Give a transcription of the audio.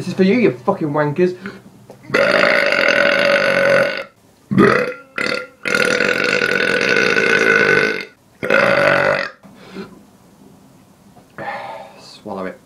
This is for you, you fucking wankers. Swallow it.